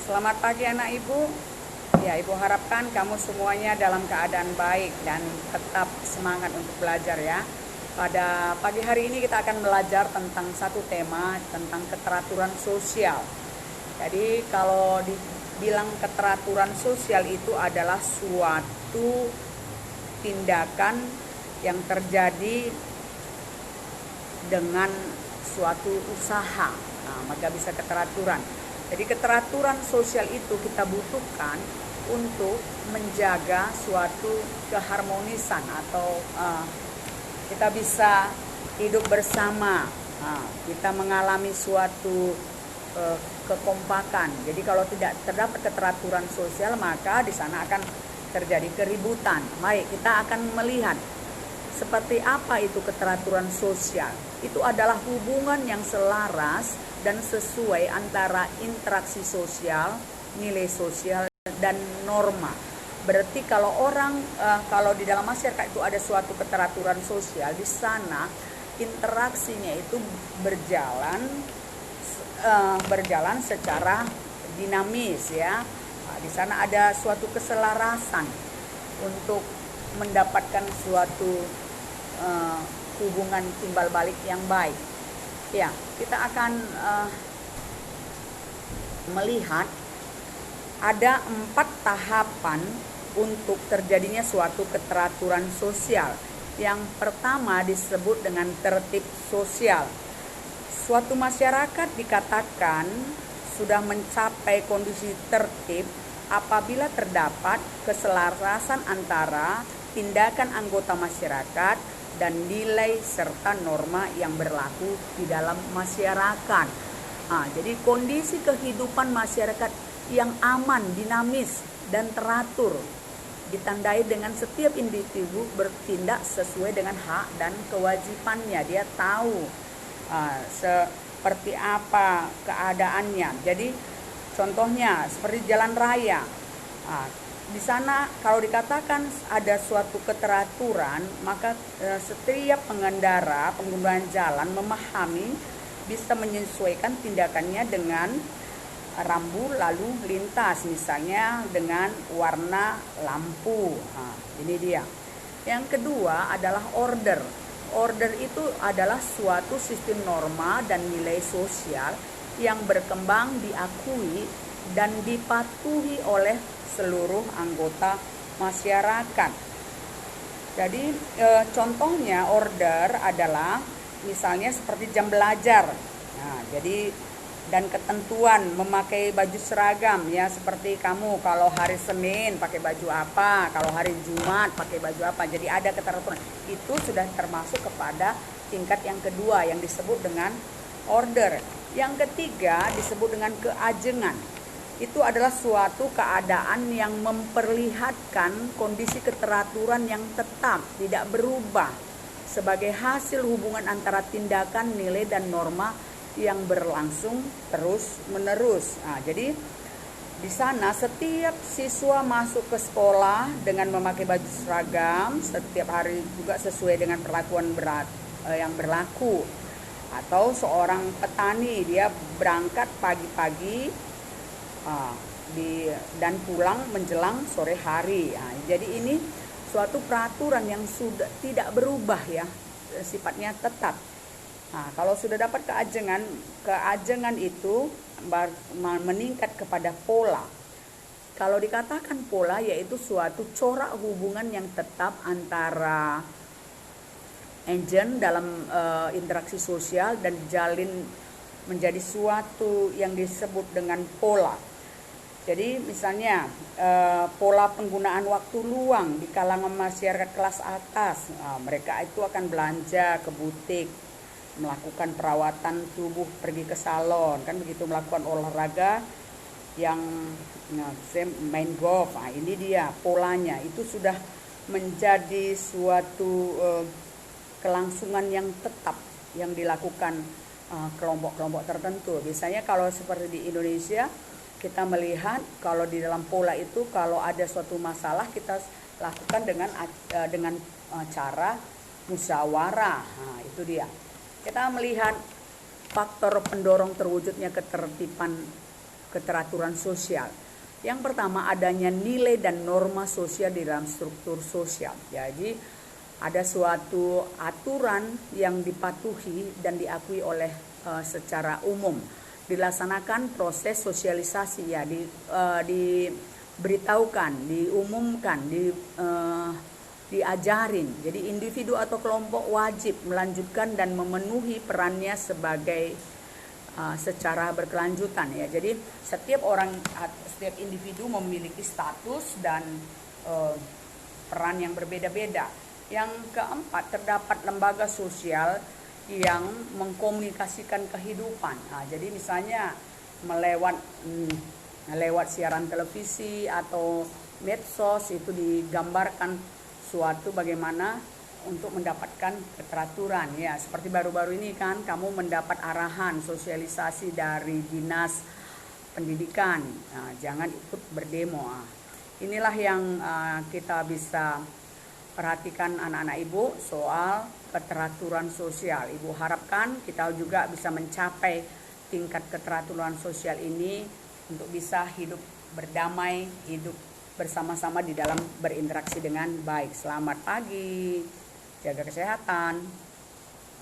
Selamat pagi anak ibu. Ya, ibu harapkan kamu semuanya dalam keadaan baik dan tetap semangat untuk belajar ya. Pada pagi hari ini kita akan belajar tentang satu tema tentang keteraturan sosial. Jadi kalau dibilang keteraturan sosial itu adalah suatu tindakan yang terjadi dengan suatu usaha. Nah, maka bisa keteraturan. Jadi keteraturan sosial itu kita butuhkan untuk menjaga suatu keharmonisan atau kita bisa hidup bersama. Kita mengalami suatu kekompakan. Jadi kalau tidak terdapat keteraturan sosial maka di sana akan terjadi keributan. Baik, kita akan melihat seperti apa itu keteraturan sosial. Itu adalah hubungan yang selaras dan sesuai antara interaksi sosial, nilai sosial, dan norma. Berarti kalau kalau di dalam masyarakat itu ada suatu keteraturan sosial, di sana interaksinya itu berjalan secara dinamis ya. Nah, di sana ada suatu keselarasan untuk mendapatkan suatu hubungan timbal balik yang baik. Ya, kita akan melihat ada 4 tahapan untuk terjadinya suatu keteraturan sosial. Yang pertama disebut dengan tertib sosial. Suatu masyarakat dikatakan sudah mencapai kondisi tertib apabila terdapat keselarasan antara tindakan anggota masyarakat dan nilai serta norma yang berlaku di dalam masyarakat. Jadi kondisi kehidupan masyarakat yang aman, dinamis, dan teratur ditandai dengan setiap individu bertindak sesuai dengan hak dan kewajibannya. Dia tahu seperti apa keadaannya. Jadi contohnya seperti jalan raya. Di sana kalau dikatakan ada suatu keteraturan, maka setiap pengendara, pengguna jalan memahami, bisa menyesuaikan tindakannya dengan rambu lalu lintas, misalnya dengan warna lampu. Ini dia. Yang kedua adalah order. Order itu adalah suatu sistem norma dan nilai sosial yang berkembang, diakui, dan dipatuhi oleh seluruh anggota masyarakat. Jadi contohnya order adalah misalnya seperti jam belajar. Dan ketentuan memakai baju seragam ya, seperti kamu kalau hari Senin pakai baju apa, kalau hari Jumat pakai baju apa. Jadi ada keteraturan. Itu sudah termasuk kepada tingkat yang kedua yang disebut dengan order. Yang ketiga disebut dengan keajengan. Itu adalah suatu keadaan yang memperlihatkan kondisi keteraturan yang tetap, tidak berubah sebagai hasil hubungan antara tindakan, nilai, dan norma yang berlangsung terus-menerus. Jadi di sana setiap siswa masuk ke sekolah dengan memakai baju seragam setiap hari juga sesuai dengan perlakuan yang berlaku. Atau seorang petani, dia berangkat pagi-pagi dan pulang menjelang sore hari. Jadi ini suatu peraturan yang sudah tidak berubah ya, sifatnya tetap. Kalau sudah dapat keajengan itu meningkat kepada pola. Kalau dikatakan pola yaitu suatu corak hubungan yang tetap antara agent dalam interaksi sosial dan dijalin menjadi suatu yang disebut dengan pola. Jadi misalnya pola penggunaan waktu luang di kalangan masyarakat kelas atas, mereka itu akan belanja ke butik, melakukan perawatan tubuh, pergi ke salon, kan begitu, melakukan olahraga yang main golf. Ini dia polanya. Itu sudah menjadi suatu kelangsungan yang tetap yang dilakukan kelompok-kelompok tertentu. Biasanya kalau seperti di Indonesia kita melihat kalau di dalam pola itu kalau ada suatu masalah kita lakukan dengan cara musyawarah. Itu dia. Kita melihat faktor pendorong terwujudnya ketertiban keteraturan sosial. Yang pertama, adanya nilai dan norma sosial di dalam struktur sosial. Jadi ada suatu aturan yang dipatuhi dan diakui oleh secara umum. Dilaksanakan proses sosialisasi ya, diberitahukan, diumumkan, diajarin. Jadi individu atau kelompok wajib melanjutkan dan memenuhi perannya sebagai secara berkelanjutan ya. Jadi setiap individu memiliki status dan peran yang berbeda-beda. Yang keempat, terdapat lembaga sosial yang mengkomunikasikan kehidupan. Jadi misalnya lewat siaran televisi atau medsos itu digambarkan suatu bagaimana untuk mendapatkan keteraturan ya. Seperti baru-baru ini kan kamu mendapat arahan sosialisasi dari Dinas Pendidikan, jangan ikut berdemo. Inilah yang kita bisa perhatikan anak-anak ibu soal keteraturan sosial. Ibu harapkan kita juga bisa mencapai tingkat keteraturan sosial ini untuk bisa hidup berdamai, hidup bersama-sama di dalam berinteraksi dengan baik. Selamat pagi, jaga kesehatan.